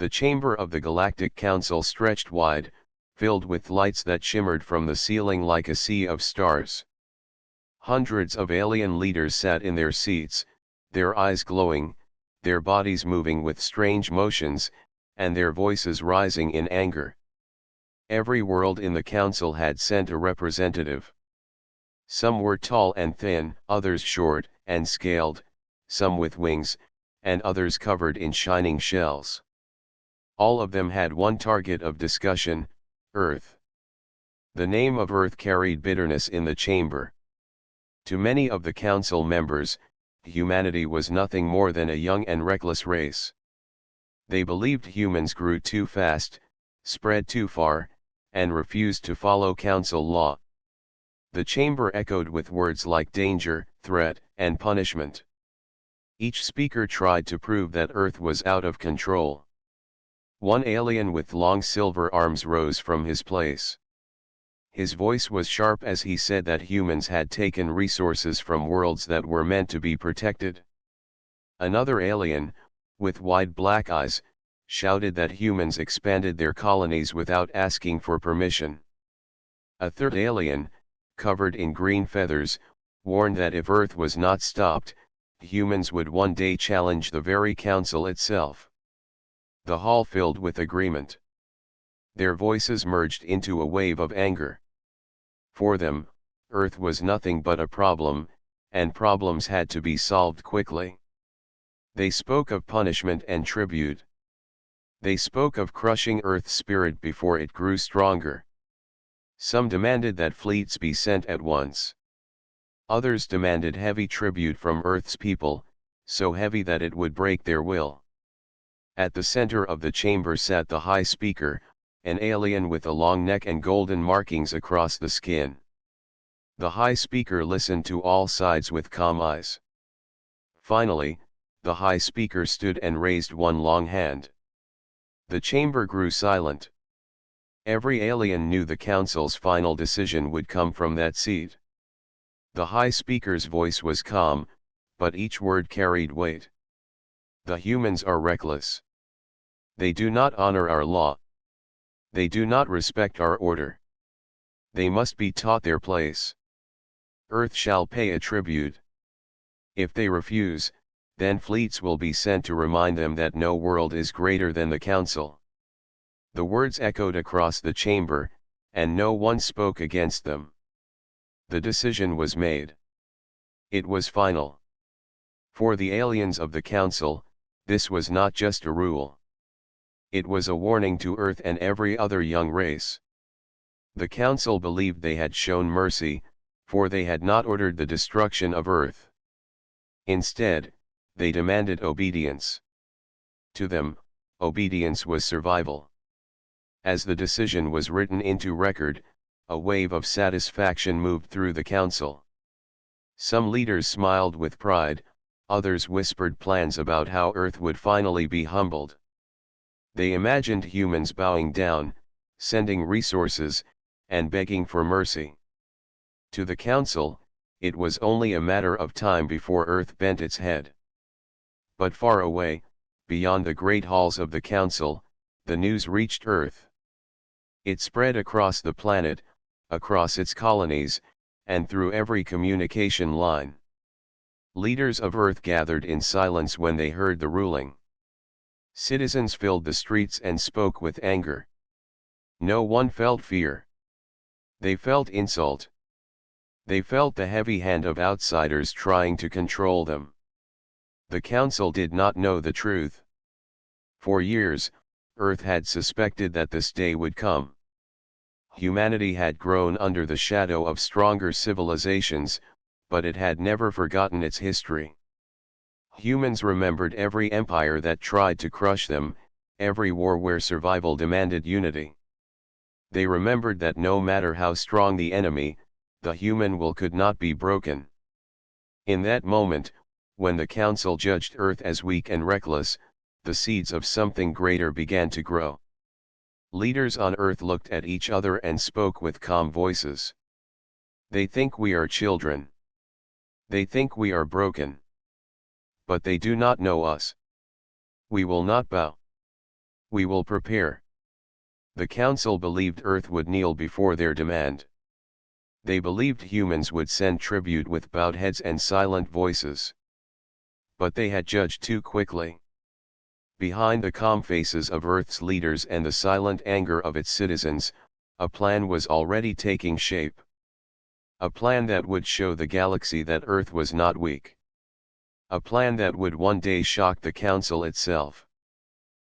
The chamber of the Galactic Council stretched wide, filled with lights that shimmered from the ceiling like a sea of stars. Hundreds of alien leaders sat in their seats, their eyes glowing, their bodies moving with strange motions, and their voices rising in anger. Every world in the council had sent a representative. Some were tall and thin, others short and scaled, some with wings, and others covered in shining shells. All of them had one target of discussion: Earth. The name of Earth carried bitterness in the chamber. To many of the council members, humanity was nothing more than a young and reckless race. They believed humans grew too fast, spread too far, and refused to follow council law. The chamber echoed with words like danger, threat, and punishment. Each speaker tried to prove that Earth was out of control. One alien with long silver arms rose from his place. His voice was sharp as he said that humans had taken resources from worlds that were meant to be protected. Another alien, with wide black eyes, shouted that humans expanded their colonies without asking for permission. A third alien, covered in green feathers, warned that if Earth was not stopped, humans would one day challenge the very council itself. The hall filled with agreement. Their voices merged into a wave of anger. For them, Earth was nothing but a problem, and problems had to be solved quickly. They spoke of punishment and tribute. They spoke of crushing Earth's spirit before it grew stronger. Some demanded that fleets be sent at once. Others demanded heavy tribute from Earth's people, so heavy that it would break their will. At the center of the chamber sat the High Speaker, an alien with a long neck and golden markings across the skin. The High Speaker listened to all sides with calm eyes. Finally, the High Speaker stood and raised one long hand. The chamber grew silent. Every alien knew the council's final decision would come from that seat. The High Speaker's voice was calm, but each word carried weight. The humans are reckless. They do not honor our law. They do not respect our order. They must be taught their place. Earth shall pay a tribute. If they refuse, then fleets will be sent to remind them that no world is greater than the council. The words echoed across the chamber, and no one spoke against them. The decision was made. It was final. For the aliens of the council, this was not just a rule. It was a warning to Earth and every other young race. The council believed they had shown mercy, for they had not ordered the destruction of Earth. Instead, they demanded obedience. To them, obedience was survival. As the decision was written into record, a wave of satisfaction moved through the council. Some leaders smiled with pride, others whispered plans about how Earth would finally be humbled. They imagined humans bowing down, sending resources, and begging for mercy. To the council, it was only a matter of time before Earth bent its head. But far away, beyond the great halls of the council, the news reached Earth. It spread across the planet, across its colonies, and through every communication line. Leaders of Earth gathered in silence when they heard the ruling. Citizens filled the streets and spoke with anger. No one felt fear. They felt insult. They felt the heavy hand of outsiders trying to control them. The council did not know the truth. For years, Earth had suspected that this day would come. Humanity had grown under the shadow of stronger civilizations, but it had never forgotten its history. Humans remembered every empire that tried to crush them, every war where survival demanded unity. They remembered that no matter how strong the enemy, the human will could not be broken. In that moment, when the council judged Earth as weak and reckless, the seeds of something greater began to grow. Leaders on Earth looked at each other and spoke with calm voices. They think we are children. They think we are broken. But they do not know us. We will not bow. We will prepare. The council believed Earth would kneel before their demand. They believed humans would send tribute with bowed heads and silent voices. But they had judged too quickly. Behind the calm faces of Earth's leaders and the silent anger of its citizens, a plan was already taking shape. A plan that would show the galaxy that Earth was not weak. A plan that would one day shock the council itself.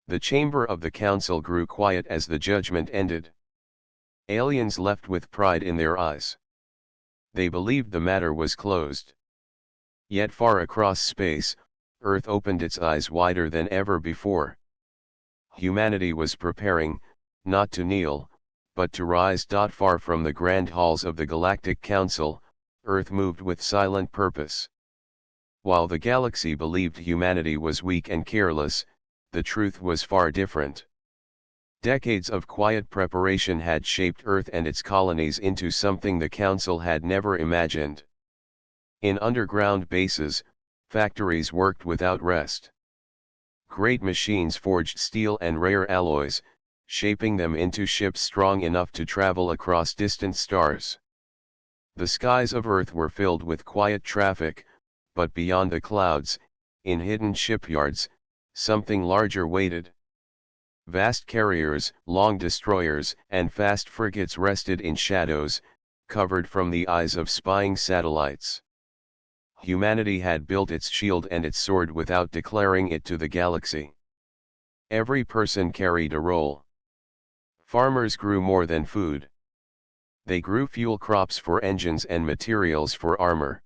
The chamber of the council grew quiet as the judgment ended. Aliens left with pride in their eyes. They believed the matter was closed. Yet far across space, Earth opened its eyes wider than ever before. Humanity was preparing, not to kneel, but to rise. Far from the grand halls of the Galactic Council, Earth moved with silent purpose. While the galaxy believed humanity was weak and careless, the truth was far different. Decades of quiet preparation had shaped Earth and its colonies into something the Council had never imagined. In underground bases, factories worked without rest. Great machines forged steel and rare alloys, shaping them into ships strong enough to travel across distant stars. The skies of Earth were filled with quiet traffic, but beyond the clouds, in hidden shipyards, something larger waited. Vast carriers, long destroyers, and fast frigates rested in shadows, covered from the eyes of spying satellites. Humanity had built its shield and its sword without declaring it to the galaxy. Every person carried a role. Farmers grew more than food. They grew fuel crops for engines and materials for armor.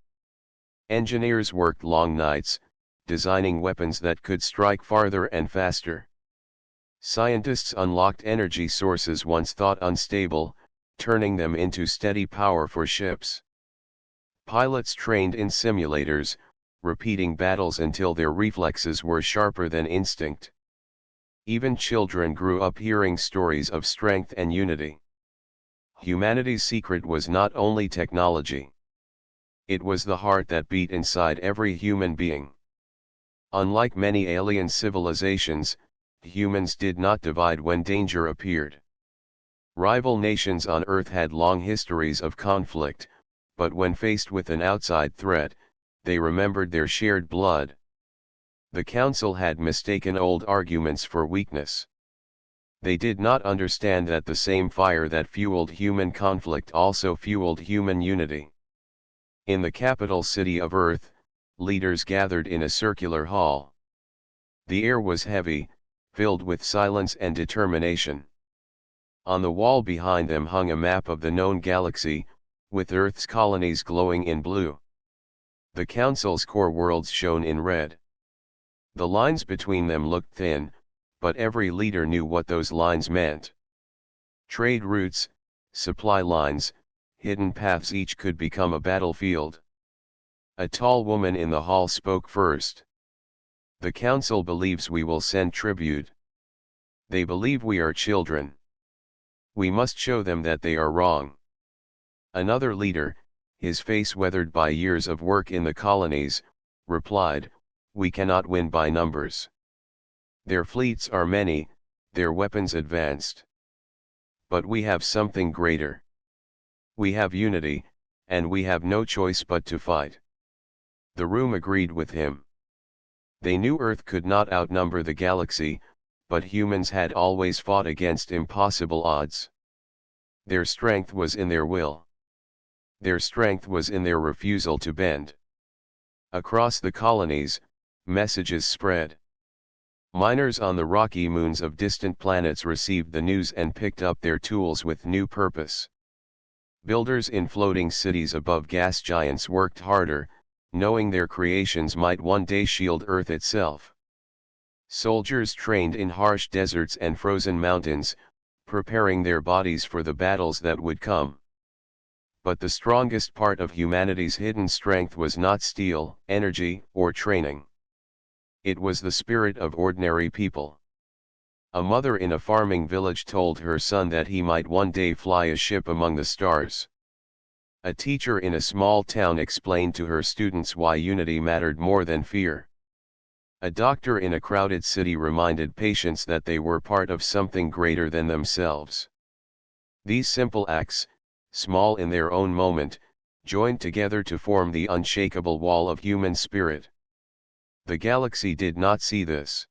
Engineers worked long nights, designing weapons that could strike farther and faster. Scientists unlocked energy sources once thought unstable, turning them into steady power for ships. Pilots trained in simulators, repeating battles until their reflexes were sharper than instinct. Even children grew up hearing stories of strength and unity. Humanity's secret was not only technology. It was the heart that beat inside every human being. Unlike many alien civilizations, humans did not divide when danger appeared. Rival nations on Earth had long histories of conflict, but when faced with an outside threat, they remembered their shared blood. The Council had mistaken old arguments for weakness. They did not understand that the same fire that fueled human conflict also fueled human unity. In the capital city of Earth, leaders gathered in a circular hall. The air was heavy, filled with silence and determination. On the wall behind them hung a map of the known galaxy, with Earth's colonies glowing in blue. The Council's core worlds shone in red. The lines between them looked thin, but every leader knew what those lines meant. Trade routes, supply lines, hidden paths, each could become a battlefield. A tall woman in the hall spoke first. The Council believes we will send tribute. They believe we are children. We must show them that they are wrong. Another leader, his face weathered by years of work in the colonies, replied, "We cannot win by numbers. Their fleets are many, their weapons advanced. But we have something greater. We have unity, and we have no choice but to fight." The room agreed with him. They knew Earth could not outnumber the galaxy, but humans had always fought against impossible odds. Their strength was in their will. Their strength was in their refusal to bend. Across the colonies, messages spread. Miners on the rocky moons of distant planets received the news and picked up their tools with new purpose. Builders in floating cities above gas giants worked harder, knowing their creations might one day shield Earth itself. Soldiers trained in harsh deserts and frozen mountains, preparing their bodies for the battles that would come. But the strongest part of humanity's hidden strength was not steel, energy, or training. It was the spirit of ordinary people. A mother in a farming village told her son that he might one day fly a ship among the stars. A teacher in a small town explained to her students why unity mattered more than fear. A doctor in a crowded city reminded patients that they were part of something greater than themselves. These simple acts, small in their own moment, joined together to form the unshakable wall of human spirit. The galaxy did not see this.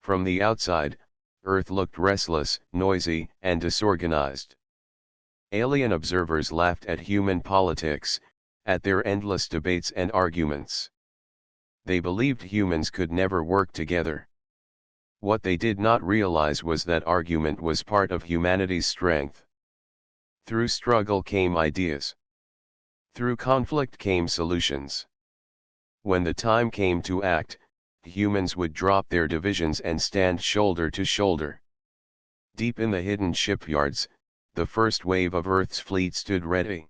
From the outside, Earth looked restless, noisy, and disorganized. Alien observers laughed at human politics, at their endless debates and arguments. They believed humans could never work together. What they did not realize was that argument was part of humanity's strength. Through struggle came ideas. Through conflict came solutions. When the time came to act, humans would drop their divisions and stand shoulder to shoulder. Deep in the hidden shipyards, the first wave of Earth's fleet stood ready.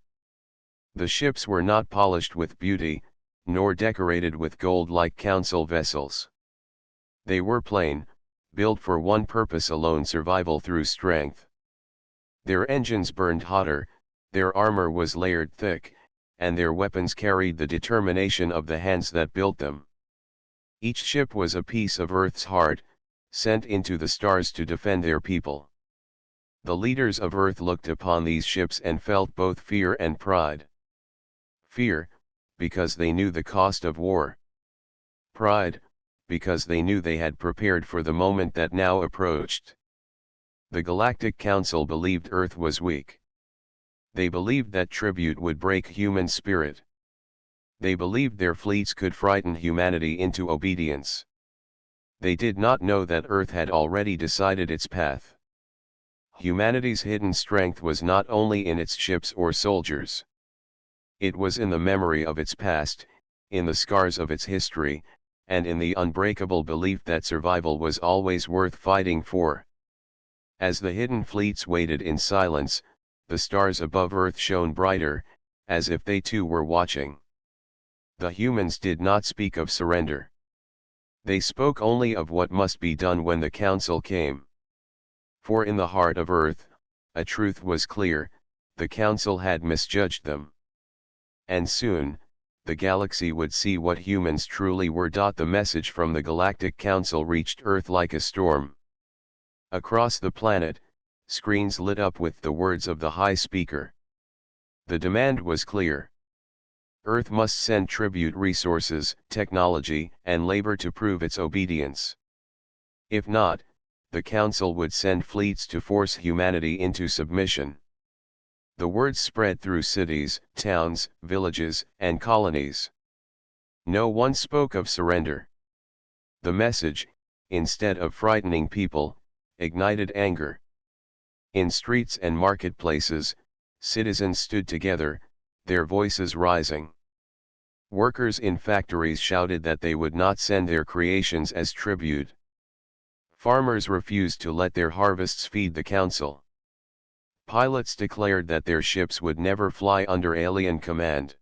The ships were not polished with beauty, nor decorated with gold like council vessels. They were plain, built for one purpose alone: survival through strength. Their engines burned hotter, their armor was layered thick, and their weapons carried the determination of the hands that built them. Each ship was a piece of Earth's heart, sent into the stars to defend their people. The leaders of Earth looked upon these ships and felt both fear and pride. Fear, because they knew the cost of war. Pride, because they knew they had prepared for the moment that now approached. The Galactic Council believed Earth was weak. They believed that tribute would break human spirit. They believed their fleets could frighten humanity into obedience. They did not know that Earth had already decided its path. Humanity's hidden strength was not only in its ships or soldiers. It was in the memory of its past, in the scars of its history, and in the unbreakable belief that survival was always worth fighting for. As the hidden fleets waited in silence, the stars above Earth shone brighter, as if they too were watching. The humans did not speak of surrender. They spoke only of what must be done when the council came. For in the heart of Earth, a truth was clear: the council had misjudged them. And soon, the galaxy would see what humans truly were. The message from the Galactic Council reached Earth like a storm. Across the planet, screens lit up with the words of the High Speaker. The demand was clear. Earth must send tribute: resources, technology, and labor to prove its obedience. If not, the Council would send fleets to force humanity into submission. The words spread through cities, towns, villages, and colonies. No one spoke of surrender. The message, instead of frightening people, ignited anger. In streets and marketplaces, citizens stood together, their voices rising. Workers in factories shouted that they would not send their creations as tribute. Farmers refused to let their harvests feed the council. Pilots declared that their ships would never fly under alien command.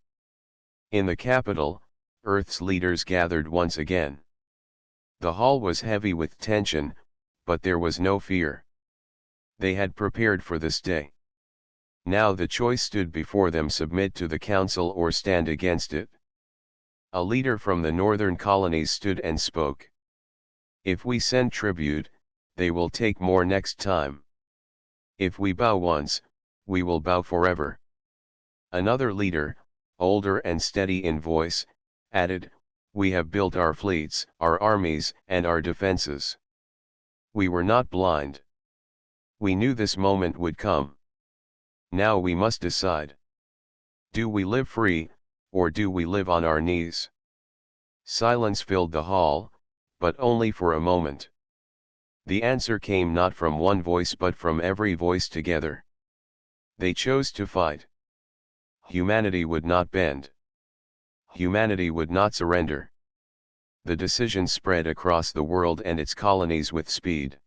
In the capital, Earth's leaders gathered once again. The hall was heavy with tension, but there was no fear. They had prepared for this day. Now the choice stood before them: submit to the council or stand against it. A leader from the northern colonies stood and spoke. If we send tribute, they will take more next time. If we bow once, we will bow forever. Another leader, older and steady in voice, added, we have built our fleets, our armies, and our defenses. We were not blind. We knew this moment would come. Now we must decide. Do we live free, or do we live on our knees? Silence filled the hall, but only for a moment. The answer came not from one voice but from every voice together. They chose to fight. Humanity would not bend. Humanity would not surrender. The decision spread across the world and its colonies with speed.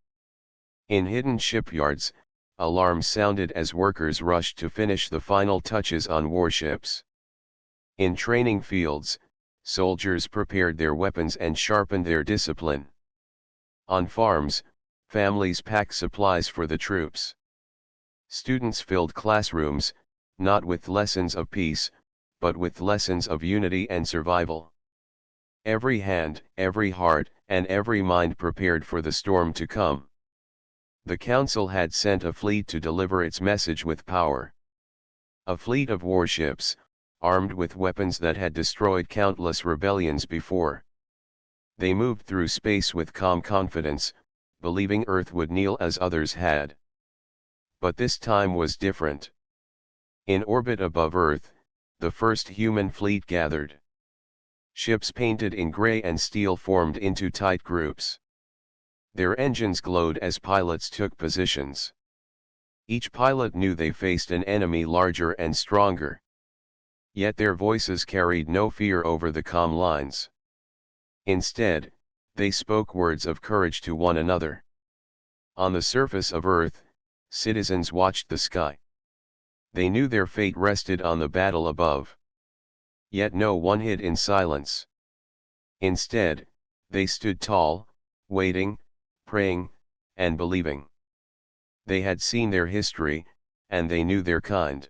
In hidden shipyards, alarms sounded as workers rushed to finish the final touches on warships. In training fields, soldiers prepared their weapons and sharpened their discipline. On farms, families packed supplies for the troops. Students filled classrooms, not with lessons of peace, but with lessons of unity and survival. Every hand, every heart, and every mind prepared for the storm to come. The council had sent a fleet to deliver its message with power. A fleet of warships, armed with weapons that had destroyed countless rebellions before. They moved through space with calm confidence, believing Earth would kneel as others had. But this time was different. In orbit above Earth, the first human fleet gathered. Ships painted in gray and steel formed into tight groups. Their engines glowed as pilots took positions. Each pilot knew they faced an enemy larger and stronger. Yet their voices carried no fear over the calm lines. Instead, they spoke words of courage to one another. On the surface of Earth, citizens watched the sky. They knew their fate rested on the battle above. Yet no one hid in silence. Instead, they stood tall, waiting, praying, and believing. They had seen their history, and they knew their kind.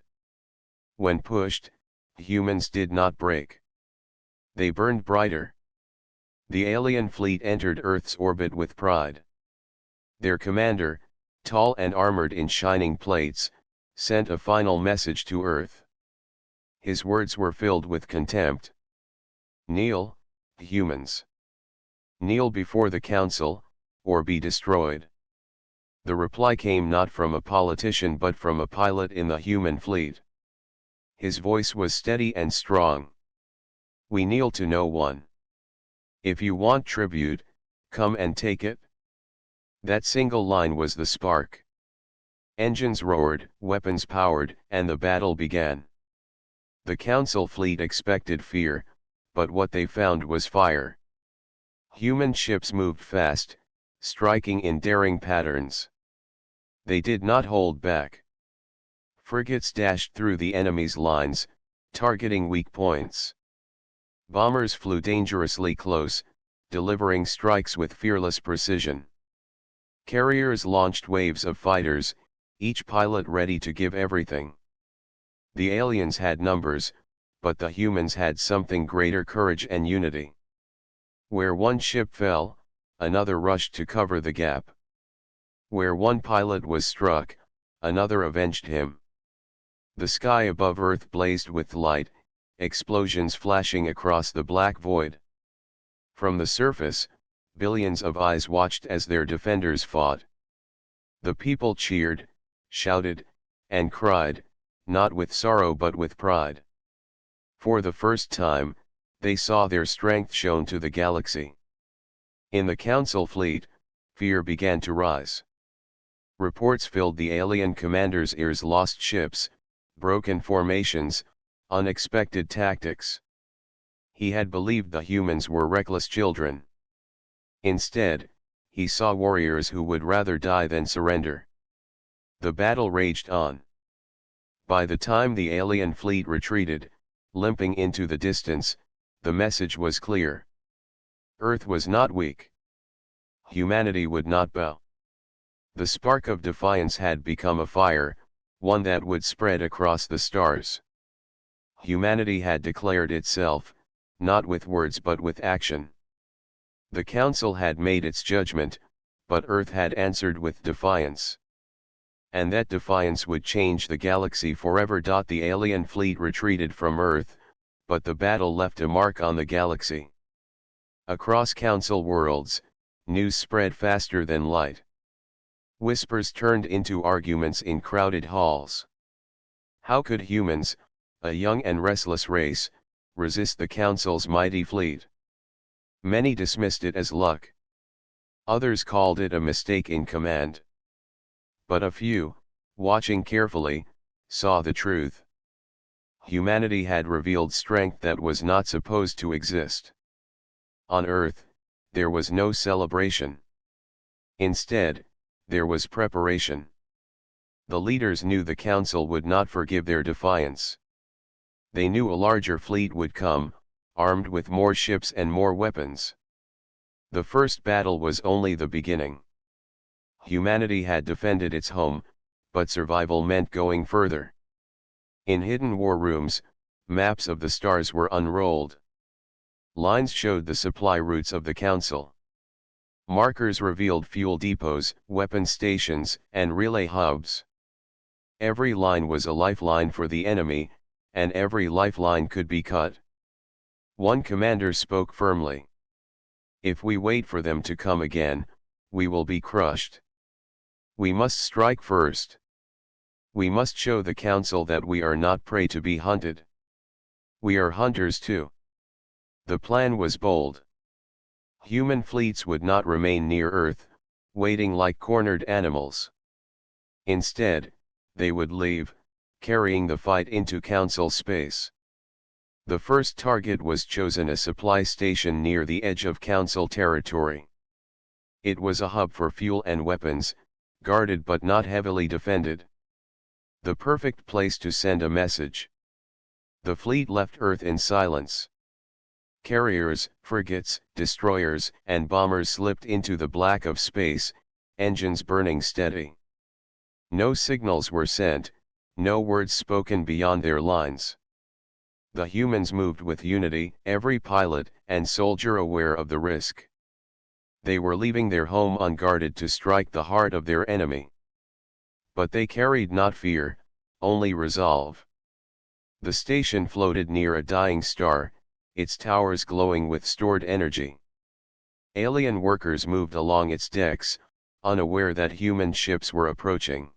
When pushed, humans did not break. They burned brighter. The alien fleet entered Earth's orbit with pride. Their commander, tall and armored in shining plates, sent a final message to Earth. His words were filled with contempt. Kneel, humans. Kneel before the council, or be destroyed. The reply came not from a politician but from a pilot in the human fleet. His voice was steady and strong. We kneel to no one. If you want tribute, come and take it. That single line was the spark. Engines roared, weapons powered, and the battle began. The council fleet expected fear, but what they found was fire. Human ships moved fast, striking in daring patterns. They did not hold back. Frigates dashed through the enemy's lines, targeting weak points. Bombers flew dangerously close, delivering strikes with fearless precision. Carriers launched waves of fighters, each pilot ready to give everything. The aliens had numbers, but the humans had something greater: courage and unity. Where one ship fell, another rushed to cover the gap. Where one pilot was struck, another avenged him. The sky above Earth blazed with light, explosions flashing across the black void. From the surface, billions of eyes watched as their defenders fought. The people cheered, shouted, and cried, not with sorrow but with pride. For the first time, they saw their strength shown to the galaxy. In the council fleet, fear began to rise. Reports filled the alien commander's ears: lost ships, broken formations, unexpected tactics. He had believed the humans were reckless children. Instead, he saw warriors who would rather die than surrender. The battle raged on. By the time the alien fleet retreated, limping into the distance, the message was clear. Earth was not weak. Humanity would not bow. The spark of defiance had become a fire, one that would spread across the stars. Humanity had declared itself, not with words but with action. The council had made its judgment, but Earth had answered with defiance. And that defiance would change the galaxy forever. The alien fleet retreated from Earth, but the battle left a mark on the galaxy. Across council worlds, news spread faster than light. Whispers turned into arguments in crowded halls. How could humans, a young and restless race, resist the council's mighty fleet? Many dismissed it as luck. Others called it a mistake in command. But a few, watching carefully, saw the truth. Humanity had revealed strength that was not supposed to exist. On Earth, there was no celebration. Instead, there was preparation. The leaders knew the council would not forgive their defiance. They knew a larger fleet would come, armed with more ships and more weapons. The first battle was only the beginning. Humanity had defended its home, but survival meant going further. In hidden war rooms, maps of the stars were unrolled. Lines showed the supply routes of the Council. Markers revealed fuel depots, weapon stations, and relay hubs. Every line was a lifeline for the enemy, and every lifeline could be cut. One commander spoke firmly. If we wait for them to come again, we will be crushed. We must strike first. We must show the Council that we are not prey to be hunted. We are hunters too. The plan was bold. Human fleets would not remain near Earth, waiting like cornered animals. Instead, they would leave, carrying the fight into Council space. The first target was chosen, a supply station near the edge of Council territory. It was a hub for fuel and weapons, guarded but not heavily defended. The perfect place to send a message. The fleet left Earth in silence. Carriers, frigates, destroyers, and bombers slipped into the black of space, engines burning steady. No signals were sent, no words spoken beyond their lines. The humans moved with unity, every pilot and soldier aware of the risk. They were leaving their home unguarded to strike the heart of their enemy. But they carried not fear, only resolve. The station floated near a dying star, its towers glowing with stored energy. Alien workers moved along its decks, unaware that human ships were approaching.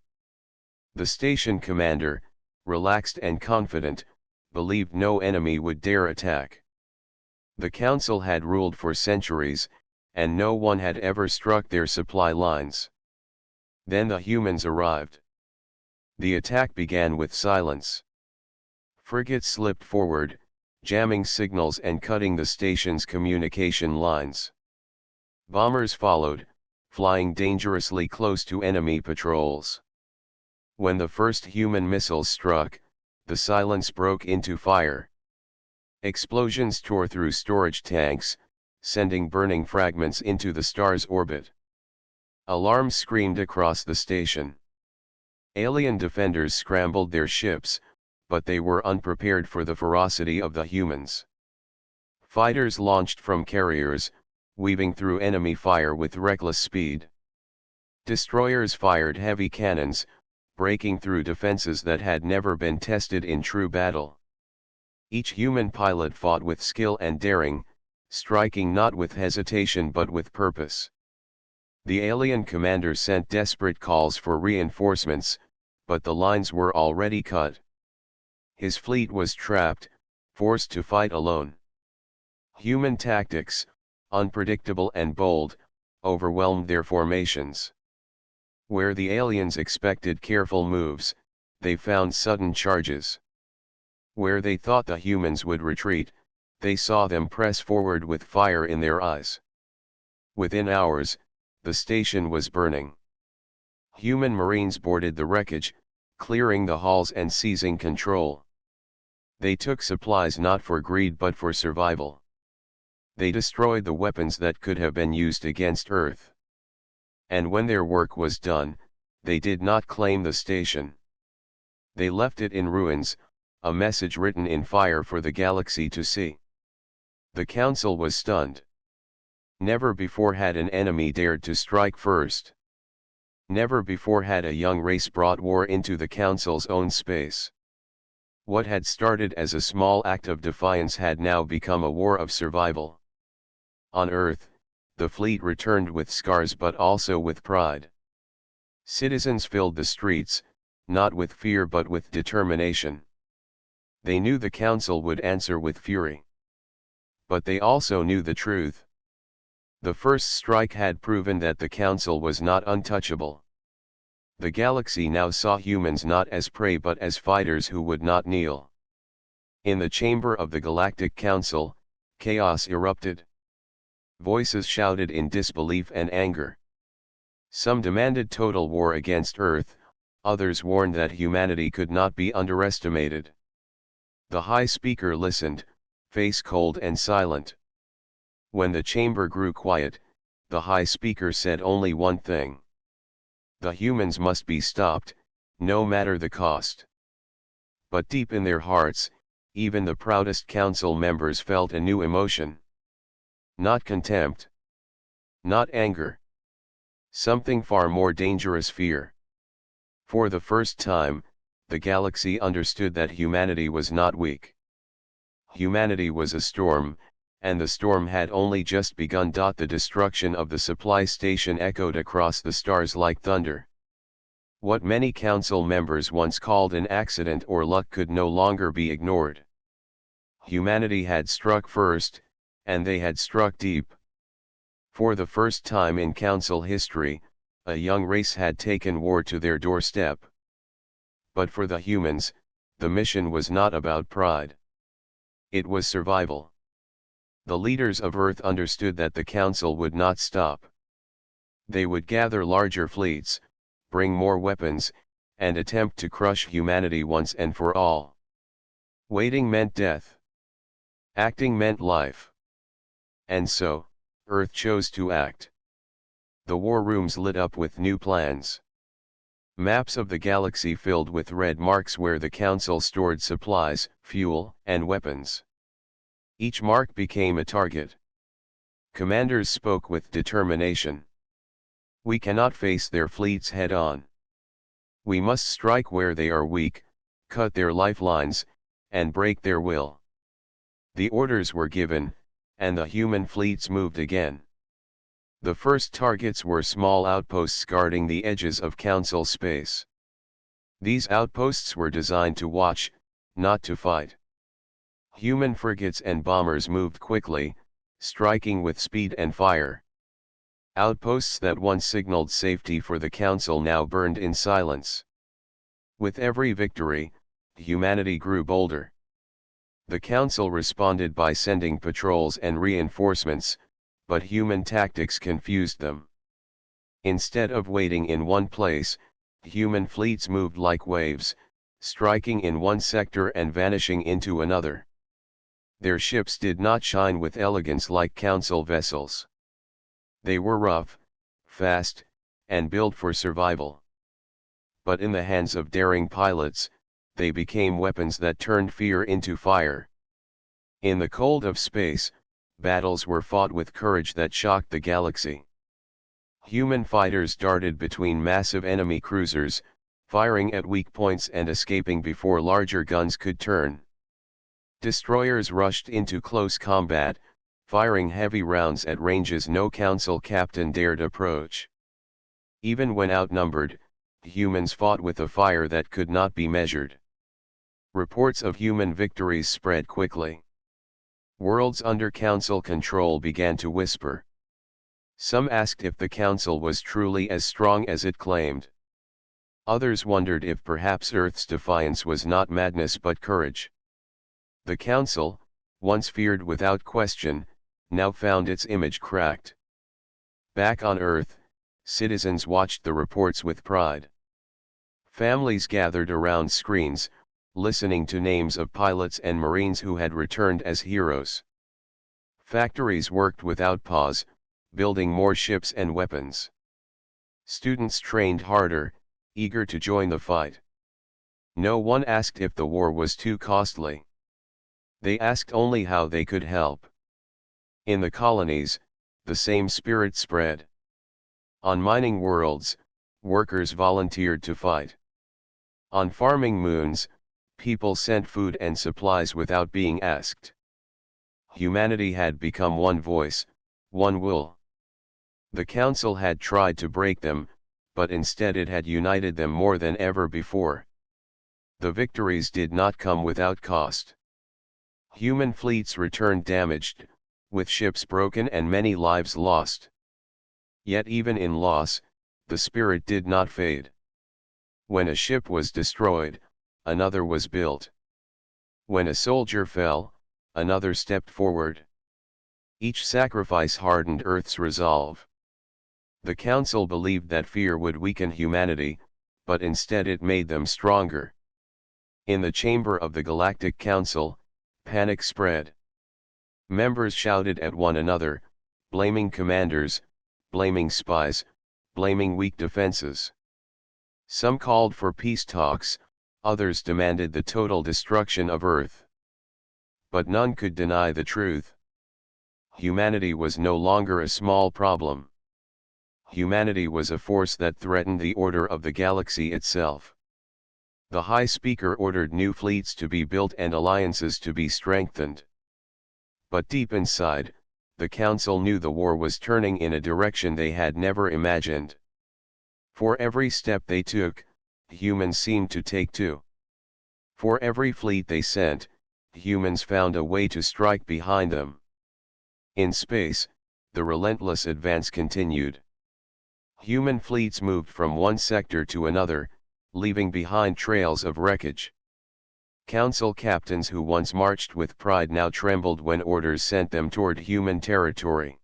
The station commander, relaxed and confident, believed no enemy would dare attack. The Council had ruled for centuries, and no one had ever struck their supply lines. Then the humans arrived. The attack began with silence. Frigates slipped forward, jamming signals and cutting the station's communication lines. Bombers followed, flying dangerously close to enemy patrols. When the first human missiles struck, the silence broke into fire. Explosions tore through storage tanks, sending burning fragments into the star's orbit. Alarms screamed across the station. Alien defenders scrambled their ships, but they were unprepared for the ferocity of the humans. Fighters launched from carriers, weaving through enemy fire with reckless speed. Destroyers fired heavy cannons, breaking through defenses that had never been tested in true battle. Each human pilot fought with skill and daring, striking not with hesitation but with purpose. The alien commander sent desperate calls for reinforcements, but the lines were already cut. His fleet was trapped, forced to fight alone. Human tactics, unpredictable and bold, overwhelmed their formations. Where the aliens expected careful moves, they found sudden charges. Where they thought the humans would retreat, they saw them press forward with fire in their eyes. Within hours, the station was burning. Human marines boarded the wreckage, clearing the halls and seizing control. They took supplies not for greed but for survival. They destroyed the weapons that could have been used against Earth. And when their work was done, they did not claim the station. They left it in ruins, a message written in fire for the galaxy to see. The Council was stunned. Never before had an enemy dared to strike first. Never before had a young race brought war into the Council's own space. What had started as a small act of defiance had now become a war of survival. On Earth, the fleet returned with scars but also with pride. Citizens filled the streets, not with fear but with determination. They knew the Council would answer with fury. But they also knew the truth. The first strike had proven that the Council was not untouchable. The galaxy now saw humans not as prey but as fighters who would not kneel. In the chamber of the Galactic Council, chaos erupted. Voices shouted in disbelief and anger. Some demanded total war against Earth, others warned that humanity could not be underestimated. The High Speaker listened, face cold and silent. When the chamber grew quiet, the High Speaker said only one thing. The humans must be stopped, no matter the cost. But deep in their hearts, even the proudest council members felt a new emotion. Not contempt. Not anger. Something far more dangerous: fear. For the first time, the galaxy understood that humanity was not weak. Humanity was a storm, and the storm had only just begun. The destruction of the supply station echoed across the stars like thunder. What many council members once called an accident or luck could no longer be ignored. Humanity had struck first, and they had struck deep. For the first time in council history, a young race had taken war to their doorstep. But for the humans, the mission was not about pride. It was survival. The leaders of Earth understood that the council would not stop. They would gather larger fleets, bring more weapons, and attempt to crush humanity once and for all. Waiting meant death. Acting meant life. And so, Earth chose to act. The war rooms lit up with new plans. Maps of the galaxy filled with red marks where the council stored supplies, fuel, and weapons. Each mark became a target. Commanders spoke with determination. We cannot face their fleets head-on. We must strike where they are weak, cut their lifelines, and break their will. The orders were given, and the human fleets moved again. The first targets were small outposts guarding the edges of council space. These outposts were designed to watch, not to fight. Human frigates and bombers moved quickly, striking with speed and fire. Outposts that once signaled safety for the council now burned in silence. With every victory, humanity grew bolder. The council responded by sending patrols and reinforcements, but human tactics confused them. Instead of waiting in one place, human fleets moved like waves, striking in one sector and vanishing into another. Their ships did not shine with elegance like council vessels. They were rough, fast, and built for survival. But in the hands of daring pilots, they became weapons that turned fear into fire. In the cold of space, battles were fought with courage that shocked the galaxy. Human fighters darted between massive enemy cruisers, firing at weak points and escaping before larger guns could turn. Destroyers rushed into close combat, firing heavy rounds at ranges no council captain dared approach. Even when outnumbered, humans fought with a fire that could not be measured. Reports of human victories spread quickly. Worlds under council control began to whisper. Some asked if the council was truly as strong as it claimed. Others wondered if perhaps Earth's defiance was not madness but courage. The council, once feared without question, now found its image cracked. Back on Earth, citizens watched the reports with pride. Families gathered around screens, listening to names of pilots and Marines who had returned as heroes. Factories worked without pause, building more ships and weapons. Students trained harder, eager to join the fight. No one asked if the war was too costly. They asked only how they could help. In the colonies, the same spirit spread. On mining worlds, workers volunteered to fight. On farming moons, people sent food and supplies without being asked. Humanity had become one voice, one will. The council had tried to break them, but instead it had united them more than ever before. The victories did not come without cost. Human fleets returned damaged, with ships broken and many lives lost. Yet even in loss, the spirit did not fade. When a ship was destroyed, another was built. When a soldier fell, another stepped forward. Each sacrifice hardened Earth's resolve. The council believed that fear would weaken humanity, but instead it made them stronger. In the chamber of the Galactic Council, panic spread. Members shouted at one another, blaming commanders, blaming spies, blaming weak defenses. Some called for peace talks, others demanded the total destruction of Earth. But none could deny the truth. Humanity was no longer a small problem. Humanity was a force that threatened the order of the galaxy itself. The High Speaker ordered new fleets to be built and alliances to be strengthened. But deep inside, the Council knew the war was turning in a direction they had never imagined. For every step they took, humans seemed to take two. For every fleet they sent, humans found a way to strike behind them. In space, the relentless advance continued. Human fleets moved from one sector to another, leaving behind trails of wreckage. Council captains who once marched with pride now trembled when orders sent them toward human territory.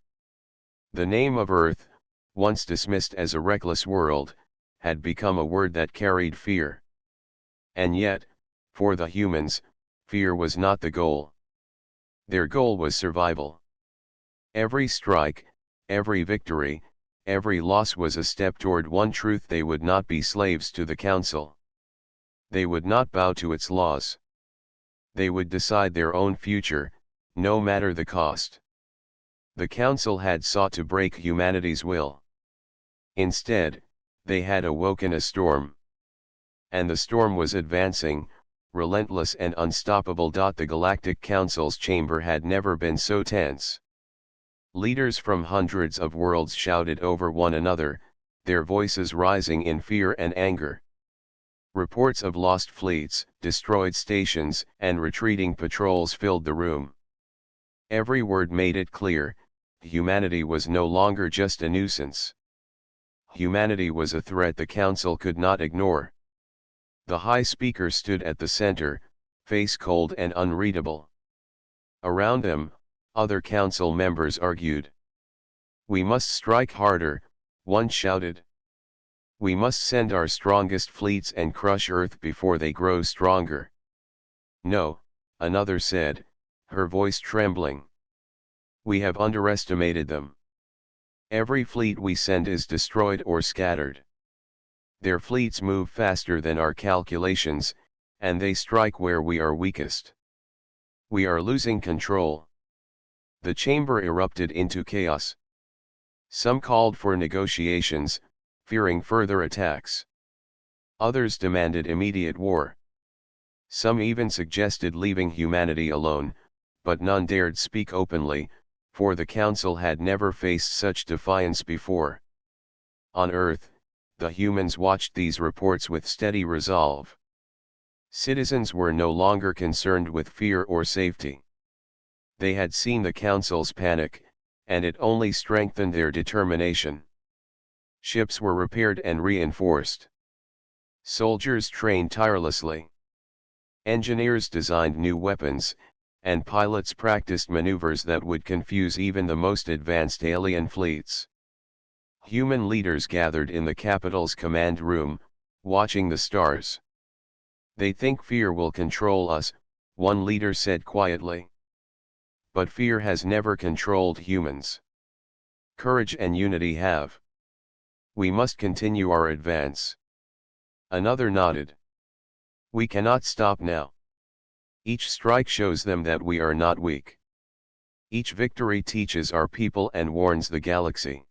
The name of Earth, once dismissed as a reckless world, had become a word that carried fear. And yet, for the humans, fear was not the goal. Their goal was survival. Every strike, every victory, every loss was a step toward one truth: they would not be slaves to the Council. They would not bow to its laws. They would decide their own future, no matter the cost. The Council had sought to break humanity's will. Instead, they had awoken a storm. And the storm was advancing, relentless and unstoppable. The Galactic Council's chamber had never been so tense. Leaders from hundreds of worlds shouted over one another, their voices rising in fear and anger. Reports of lost fleets, destroyed stations, and retreating patrols filled the room. Every word made it clear: humanity was no longer just a nuisance. Humanity was a threat the Council could not ignore. The High Speaker stood at the center, face cold and unreadable. Around him, other Council members argued. "We must strike harder," one shouted. "We must send our strongest fleets and crush Earth before they grow stronger." "No," another said, her voice trembling. "We have underestimated them. Every fleet we send is destroyed or scattered. Their fleets move faster than our calculations, and they strike where we are weakest. We are losing control." The chamber erupted into chaos. Some called for negotiations, fearing further attacks. Others demanded immediate war. Some even suggested leaving humanity alone, but none dared speak openly, for the Council had never faced such defiance before. On Earth, the humans watched these reports with steady resolve. Citizens were no longer concerned with fear or safety. They had seen the Council's panic, and it only strengthened their determination. Ships were repaired and reinforced. Soldiers trained tirelessly. Engineers designed new weapons, and pilots practiced maneuvers that would confuse even the most advanced alien fleets. Human leaders gathered in the capital's command room, watching the stars. "They think fear will control us," one leader said quietly. "But fear has never controlled humans. Courage and unity have. We must continue our advance." Another nodded. "We cannot stop now. Each strike shows them that we are not weak. Each victory teaches our people and warns the galaxy.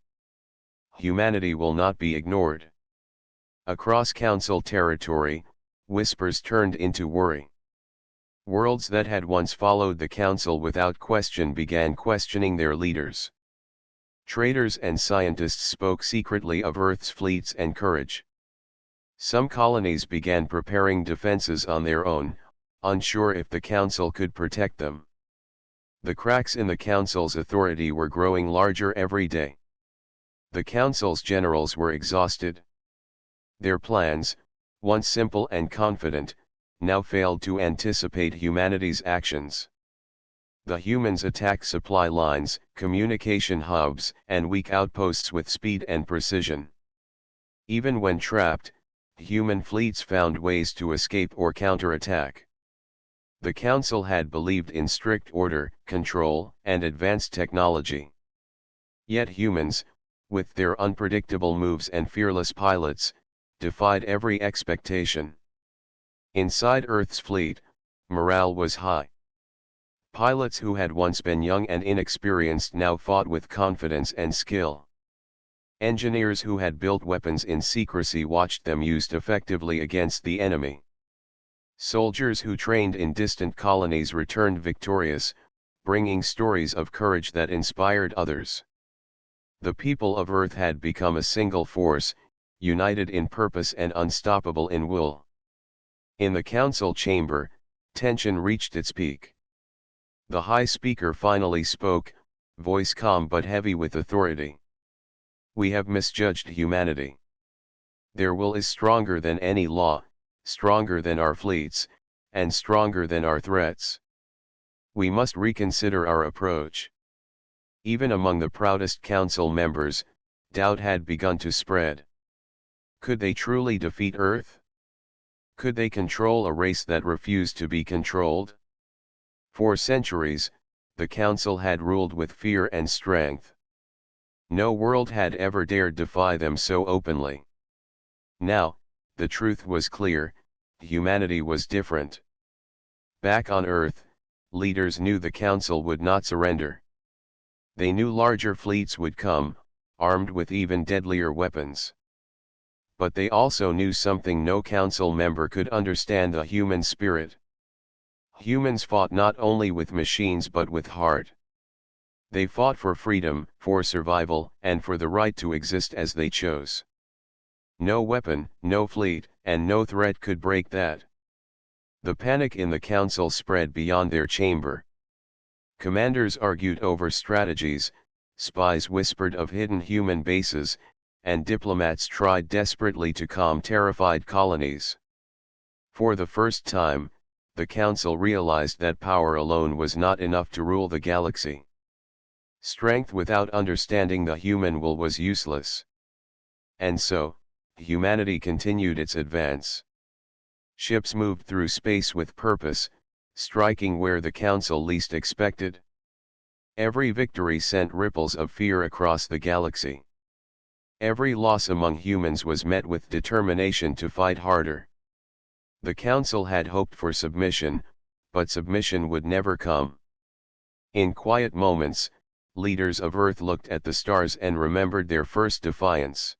Humanity will not be ignored." Across Council territory, whispers turned into worry. Worlds that had once followed the Council without question began questioning their leaders. Traders and scientists spoke secretly of Earth's fleets and courage. Some colonies began preparing defenses on their own, unsure if the Council could protect them. The cracks in the Council's authority were growing larger every day. The Council's generals were exhausted. Their plans, once simple and confident, now failed to anticipate humanity's actions. The humans attacked supply lines, communication hubs, and weak outposts with speed and precision. Even when trapped, human fleets found ways to escape or counterattack. The Council had believed in strict order, control, and advanced technology. Yet humans, with their unpredictable moves and fearless pilots, defied every expectation. Inside Earth's fleet, morale was high. Pilots who had once been young and inexperienced now fought with confidence and skill. Engineers who had built weapons in secrecy watched them used effectively against the enemy. Soldiers who trained in distant colonies returned victorious, bringing stories of courage that inspired others. The people of Earth had become a single force, united in purpose and unstoppable in will. In the council chamber, tension reached its peak. The High Speaker finally spoke, voice calm but heavy with authority. We have misjudged humanity. Their will is stronger than any law, stronger than our fleets, and stronger than our threats. We must reconsider our approach. Even among the proudest council members, doubt had begun to spread. Could they truly defeat Earth? Could they control a race that refused to be controlled? For centuries, the council had ruled with fear and strength. No world had ever dared defy them so openly. Now, the truth was clear, humanity was different. Back on Earth, leaders knew the council would not surrender. They knew larger fleets would come, armed with even deadlier weapons. But they also knew something no council member could understand: the human spirit. Humans fought not only with machines but with heart. They fought for freedom, for survival, and for the right to exist as they chose. No weapon, no fleet, and no threat could break that. The panic in the council spread beyond their chamber. Commanders argued over strategies, spies whispered of hidden human bases, and diplomats tried desperately to calm terrified colonies. For the first time, the council realized that power alone was not enough to rule the galaxy. Strength without understanding the human will was useless. And so, humanity continued its advance. Ships moved through space with purpose, striking where the council least expected. Every victory sent ripples of fear across the galaxy. Every loss among humans was met with determination to fight harder. The council had hoped for submission, but submission would never come. In quiet moments, leaders of Earth looked at the stars and remembered their first defiance.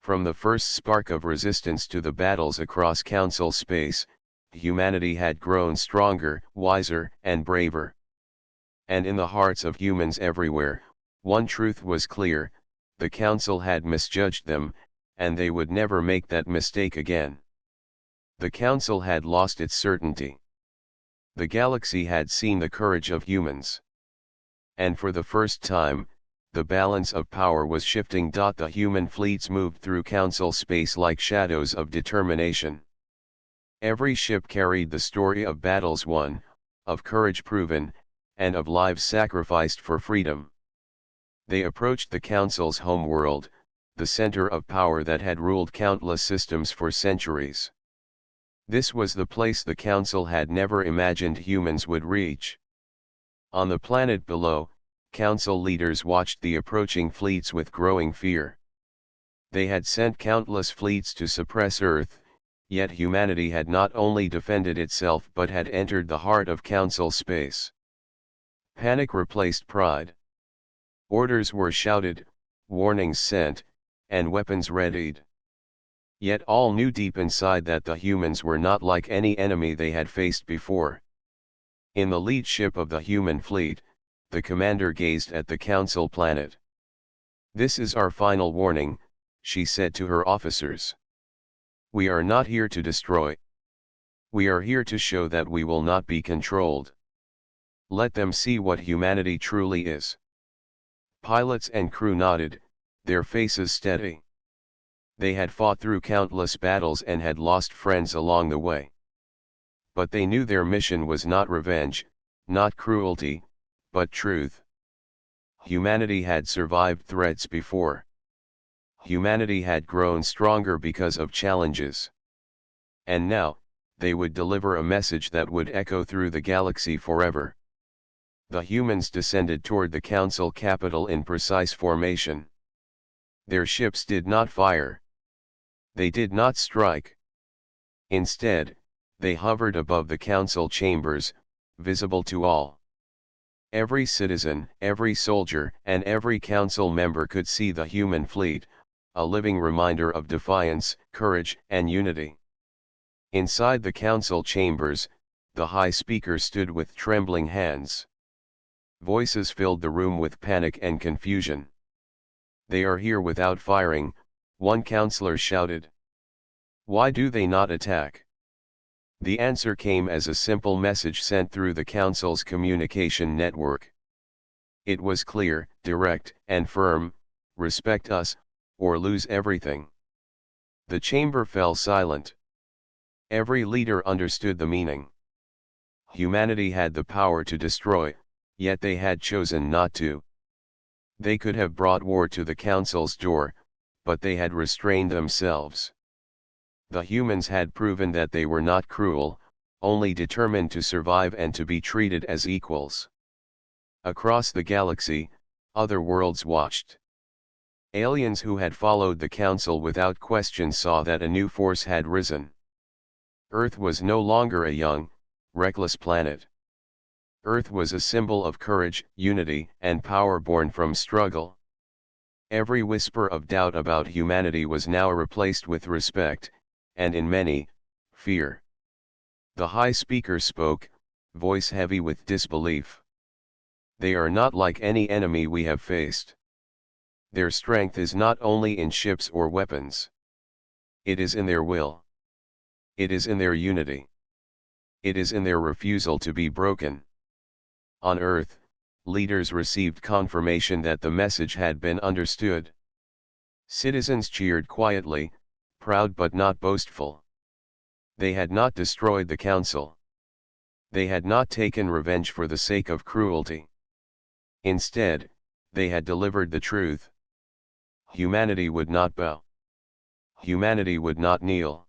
From the first spark of resistance to the battles across council space, humanity had grown stronger, wiser, and braver. And in the hearts of humans everywhere, one truth was clear: the council had misjudged them, and they would never make that mistake again. The council had lost its certainty. The galaxy had seen the courage of humans. And for the first time, the balance of power was shifting. The human fleets moved through council space like shadows of determination. Every ship carried the story of battles won, of courage proven, and of lives sacrificed for freedom. They approached the council's homeworld, the center of power that had ruled countless systems for centuries. This was the place the council had never imagined humans would reach. On the planet below, council leaders watched the approaching fleets with growing fear. They had sent countless fleets to suppress Earth, yet humanity had not only defended itself but had entered the heart of council space. Panic replaced pride. Orders were shouted, warnings sent, and weapons readied. Yet all knew deep inside that the humans were not like any enemy they had faced before. In the lead ship of the human fleet, the commander gazed at the council planet. "This is our final warning," she said to her officers. "We are not here to destroy. We are here to show that we will not be controlled. Let them see what humanity truly is." Pilots and crew nodded, their faces steady. They had fought through countless battles and had lost friends along the way. But they knew their mission was not revenge, not cruelty, but truth. Humanity had survived threats before. Humanity had grown stronger because of challenges. And now, they would deliver a message that would echo through the galaxy forever. The humans descended toward the council capital in precise formation. Their ships did not fire. They did not strike. Instead, they hovered above the council chambers, visible to all. Every citizen, every soldier, and every council member could see the human fleet, a living reminder of defiance, courage, and unity. Inside the council chambers, the high speaker stood with trembling hands. Voices filled the room with panic and confusion. "They are here without firing," one councillor shouted. "Why do they not attack?" The answer came as a simple message sent through the council's communication network. It was clear, direct, and firm: "Respect us, or lose everything." The chamber fell silent. Every leader understood the meaning. Humanity had the power to destroy, yet they had chosen not to. They could have brought war to the council's door, but they had restrained themselves. The humans had proven that they were not cruel, only determined to survive and to be treated as equals. Across the galaxy, other worlds watched. Aliens who had followed the council without question saw that a new force had risen. Earth was no longer a young, reckless planet. Earth was a symbol of courage, unity, and power born from struggle. Every whisper of doubt about humanity was now replaced with respect, and in many, fear. The high speaker spoke, voice heavy with disbelief. "They are not like any enemy we have faced. Their strength is not only in ships or weapons. It is in their will. It is in their unity. It is in their refusal to be broken." On Earth, leaders received confirmation that the message had been understood. Citizens cheered quietly, proud but not boastful. They had not destroyed the council. They had not taken revenge for the sake of cruelty. Instead, they had delivered the truth. Humanity would not bow. Humanity would not kneel.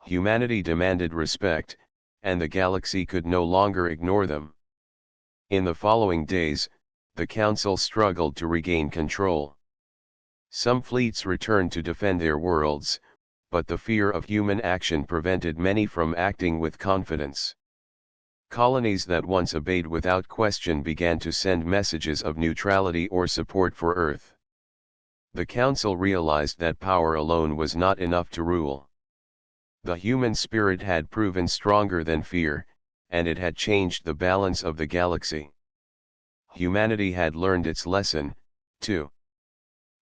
Humanity demanded respect, and the galaxy could no longer ignore them. In the following days, the council struggled to regain control. Some fleets returned to defend their worlds, but the fear of human action prevented many from acting with confidence. Colonies that once obeyed without question began to send messages of neutrality or support for Earth. The council realized that power alone was not enough to rule. The human spirit had proven stronger than fear, and it had changed the balance of the galaxy. Humanity had learned its lesson, too.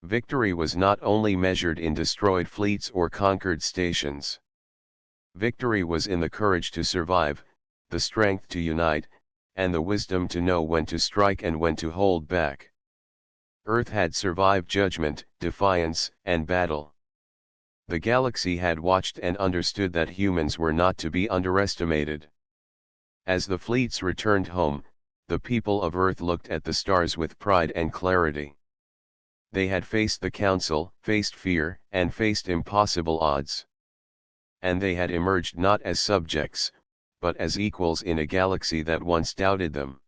Victory was not only measured in destroyed fleets or conquered stations. Victory was in the courage to survive, the strength to unite, and the wisdom to know when to strike and when to hold back. Earth had survived judgment, defiance, and battle. The galaxy had watched and understood that humans were not to be underestimated. As the fleets returned home, the people of Earth looked at the stars with pride and clarity. They had faced the council, faced fear, and faced impossible odds. And they had emerged not as subjects, but as equals in a galaxy that once doubted them.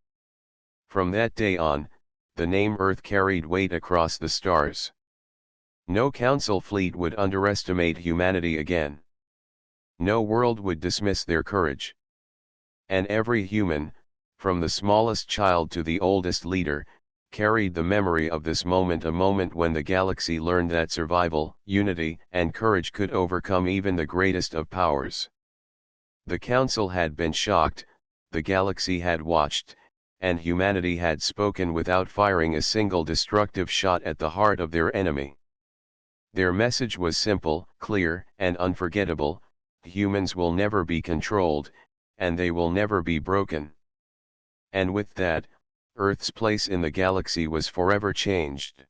From that day on, the name Earth carried weight across the stars. No council fleet would underestimate humanity again. No world would dismiss their courage. And every human, from the smallest child to the oldest leader, carried the memory of this moment, a moment when the galaxy learned that survival, unity, and courage could overcome even the greatest of powers. The council had been shocked, the galaxy had watched, and humanity had spoken without firing a single destructive shot at the heart of their enemy. Their message was simple, clear, and unforgettable: humans will never be controlled, and they will never be broken. And with that, Earth's place in the galaxy was forever changed.